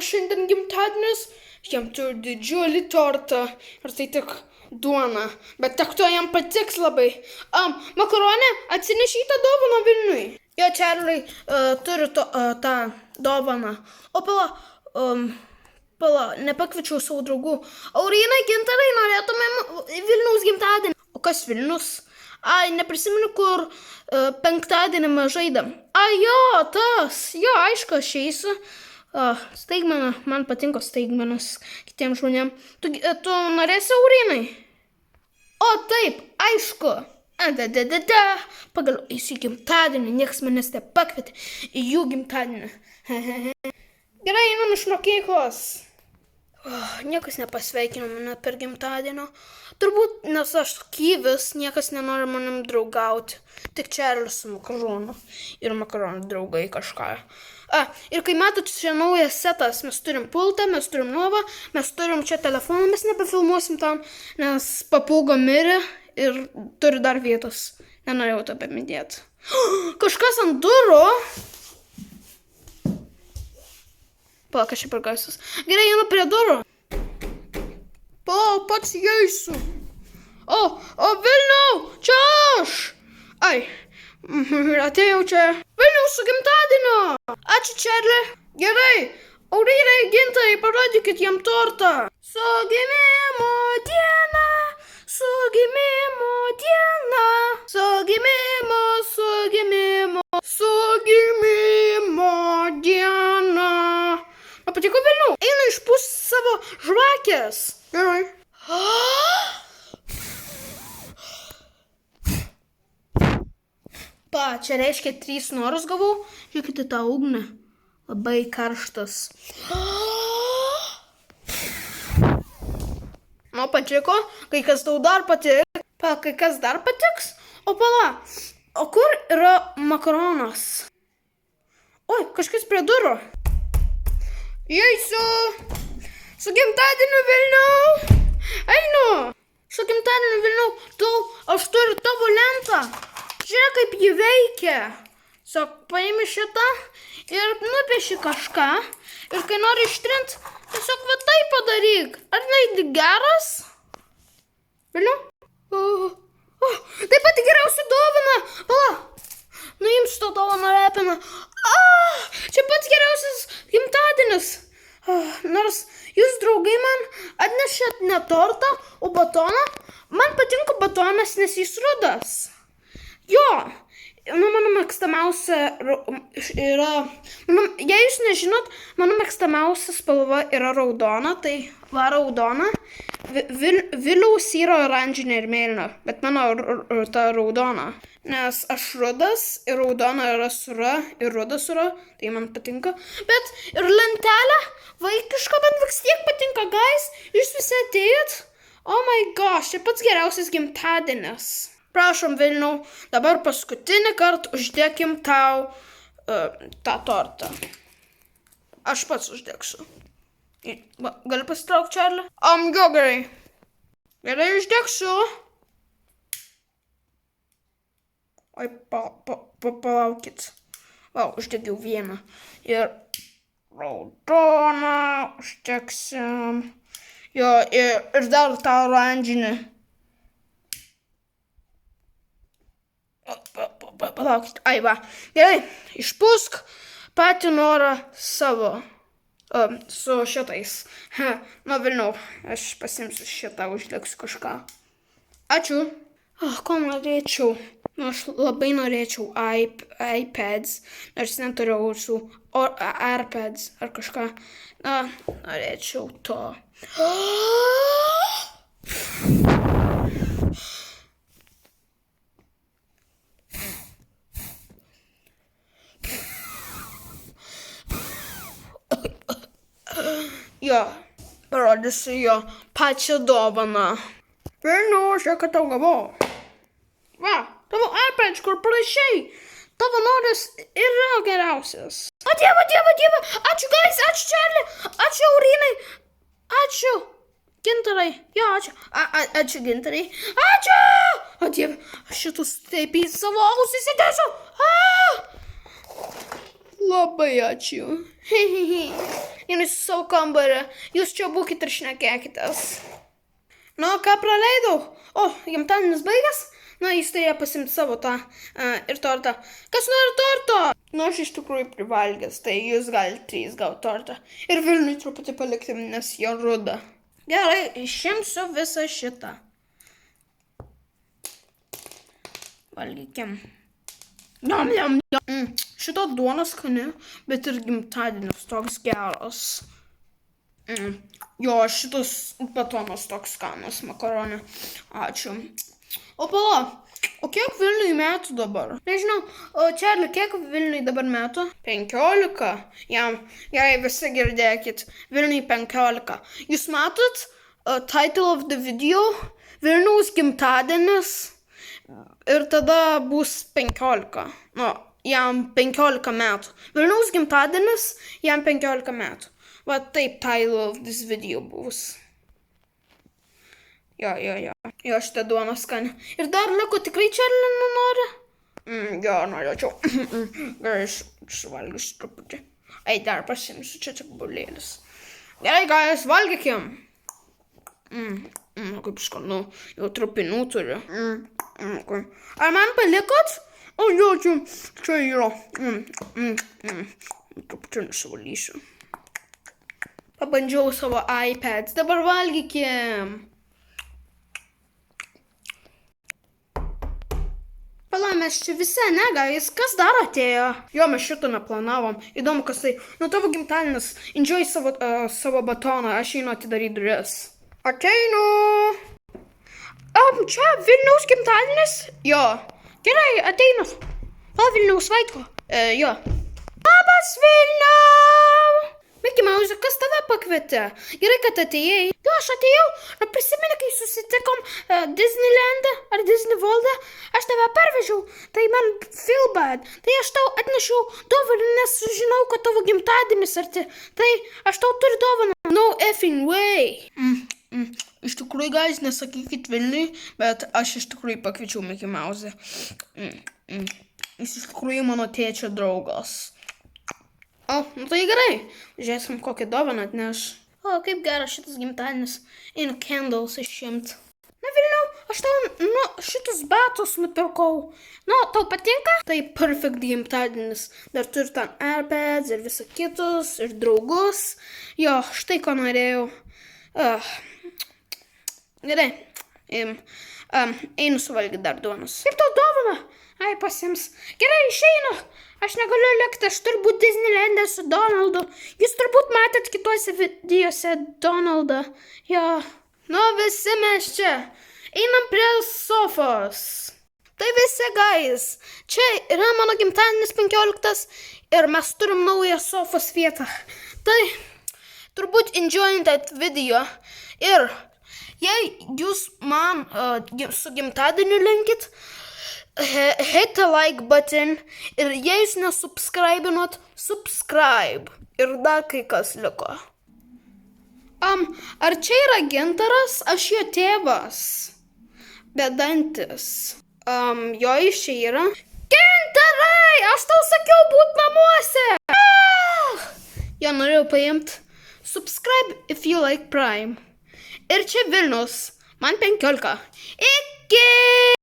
šiandien gimtadienis, jam turiu didžiulį tortą ir tai tik duona, bet tiek to jam patiks labai. Makaronė, atsinešei tą dovaną Vilniui. Jo, Čarliai turi tą dovaną. O pala, nepakviečiau savo draugų. Aurynai, Gintarai, norėtumėm Vilniaus gimtadienį. O kas Vilnius? Ai, neprisimenu, kur penktadienį mes žaidėm. Jo, tas. Jo, aišku, aš eisiu. Staigmena, man patinka staigmenas kitiems žmonėm. Tu norėsi, Aurynai? O, taip, aišku. Pagaliau eisiu į gimtadienį, niekas manęs nepakvietė į jų gimtadienį. Gerai, einam iš mokyklos. Niekas nepasveikino mane per gimtadienio. Turbūt, nes aš kyvis, niekas nenori manim draugauti. Tik Čarlis su Makaronų. Ir Makaronų draugai kažką. Ir kai matot, čia naujas setas. Mes turim pultą, mes turim lovą, mes turim čia telefoną, mes nebefilmuosim tam, nes papūgo mirė ir turi dar vietos. Nenorėjau to paminėti. Kažkas ant durų. Palauk, aš čia per gaisas. Gerai, einu prie durų. Palauk, pats įeisiu. O Vilniau, čia aš. Ai, atėjau čia. Vilniau su gimtadieniu. Ačiū, Čarli. Gerai, Aurynai, Gintarai, parodykit jam tortą. Su gimimo diena, su gimimo diena, su gimimo, su gimimo, su gimimo diena. Patiko Vilniau? Eina išpūsti savo žvakės. Gerai. Čia reiškia 3 norus gavau. Žiūrėkite tą ugnį. Labai karštas. Patiko. Kai kas tau dar patiks. Kai kas dar patiks. O kur yra makaronas? Oi, kažkas prie durų. Įeisiu. Su gimtadieniu Vilniau. Einu. Su gimtadieniu Vilniau. Aš turiu tavo lentą. Žiūrėk, kaip ji veikia. Paimi šitą ir nupieši kažką. Ir kai nori ištrint, tiesiog va tai padaryk. Ar tai geras? Vilniau? Tai pati geriausia dovana. Nuimsiu tą dovaną repiną. Čia pats geriausias gimtadienis. Nors jūs, draugai, man atnešėt ne tortą, o batoną. Man patinka batonas, nes jis rudas. Jo, mano mėgstamiausia yra, jei jūs nežinot, mano mėgstamiausia spalva yra raudona, tai va raudona. Viliaus yra oranžinė ir mėlyna, bet mano ta raudona. Nes aš rudas ir raudona yra sura ir ruda sura, tai man patinka. Bet ir lentelė vaikiška, bet vis tiek patinka, guys. Jūs visi atėjot? Oh my gosh, čia pats geriausias gimtadienis. Prašom, Vilniau, dabar paskutinį kartą uždėkim tau tą tortą. Aš pats uždėksiu. Gali pasitraukti, Čarli? Jo, gerai. Gerai, uždėksiu. Oi, palaukit. Uždėgiau vieną. Ir raudoną uždėksim. Jo, ir dar tą oranžinį. Palaukit, va. Gerai, išpūsk patį norą savo. Su šitais. Vilniau, aš pasimsiu šitą, uždėksiu kažką. Ačiū. Ko norėčiau? Aš labai norėčiau iPads, nors neturėjau su AirPads ar kažką. Norėčiau to. Jo, parodysiu jo pačią dovaną. Vilniau, žiūrėk, kad tau gavau. Va, tavo iPad, kur parašei. Tavo noras yra geriausias. O Dieve, Dieve. Ačiū, guys, ačiū, Čarli. Ačiū, Aurynai. Ačiū, Gintarai. Jo, ačiū. Ačiū, Gintarai. Ačiū. O Dieve, aš šitus taip į savo ausį sėdėsiu. Labai ačiū. Einu į savo kambarį. Jūs čia būkit ir šnekėkitės. Nu, ką praleidau? O, gimtadienis baigęs? Na, jis turėjo pasimti savo tą ir tortą. Kas nori torto? Nu, aš iš tikrųjų privalgęs, tai jūs galite 3 gauti tortą. Ir Vilniui truputį palikti, nes jo ruda. Gerai, išimsiu visą šitą. Valgykim. Jam, jam, jam. Šito duona skani, bet ir gimtadienis toks geras. Jo, šitas batonas toks skanas, makaronė. Ačiū. O pala, o kiek Vilniui metų dabar? Nežinau, o Čarli, kiek Vilniui dabar metų? 15. Jam, jei visi girdėkit, Vilniui 15. Jūs matot title of the video? Vilniaus gimtadienis. Ir tada bus 15. Nu, jam 15 metų. Vilniaus gimtadienis, jam 15 metų. Va taip title of this video bus. Jo, šitą duoną skani. Ir dar liko tikrai Čarli nori? Jo, norėčiau. Gerai, suvalgysiu truputį. Ei, dar pasimsiu, čia tik bulėlis. Gerai, guys, valgykim. Kaip skanu, jau trupinų turiu. Ar man palikot? O, jo, čia yra. Truputį nusivalysiu. Pabandžiau savo iPads, dabar valgykim. Pala, mes čia visi, ne, guys? Kas dar atėjo? Jo, mes šito neplanavom. Įdomu, kas tai. Nu, tavo gimtadienis. Enjoy savo batoną. Aš einu atidaryti duris. Ateinu. Čia Vilniaus gimtadienis? Jo. Gerai, ateinu. Pala, Vilniaus vaiko. Jo. Labas, Vilniau! Mickey Mouse, kas tave pakvietė? Gerai, kad atėjai. Jo, aš atėjau. Prisimeni, kai susitikom Disneylandą ar Disney World'ą, aš tave pervežiau. Tai man feel bad. Tai aš tau atnešiau dovaną, nes žinau, kad tavo gimtadienis arti. Tai aš tau turiu dovaną. No effing way. Iš tikrųjų, guys, nesakykit Vilniui, bet aš iš tikrųjų pakviečiau Mickey Mouse. Jis iš tikrųjų mano tėčio draugas. O, nu tai gerai. Žiūrėsim, kokią dovaną atneš. O, kaip geras šitas gimtadienis. Einu candles išimt. Na, Vilniau, aš tau, šitus batus nupirkau. Nu, tau patinka? Tai perfect gimtadienis. Dar turiu ten AirPods ir visa kitus, ir draugus. Jo, štai ko norėjau. Gerai. Einu suvalgyti dar duonos. Kaip tau dovana? Ai, pasims. Gerai, išeinu. Aš negaliu likti, aš turiu būti Disneyland'e su Donaldu. Jūs turbūt matėt kituose videose Donaldą. Jo. Nu, visi mes čia. Einam prie sofos. Tai visi, guys. Čia yra mano gimtadienis 15 ir mes turim naują sofos vietą. Tai turbūt enjoying that video. Ir jei jūs man su gimtadieniu linkit, hit the like button ir jei jūs nesubscribinot, subscribe. Ir dar kai kas liko. Ar čia yra Gintaras? Aš jo tėvas. Bedantis. Jo iš čia yra. Gintarai! Aš tau sakiau būt namuose! Jo norėjau paimti. Subscribe if you like Prime. Ir čia Vilnius. Man 15. Iki!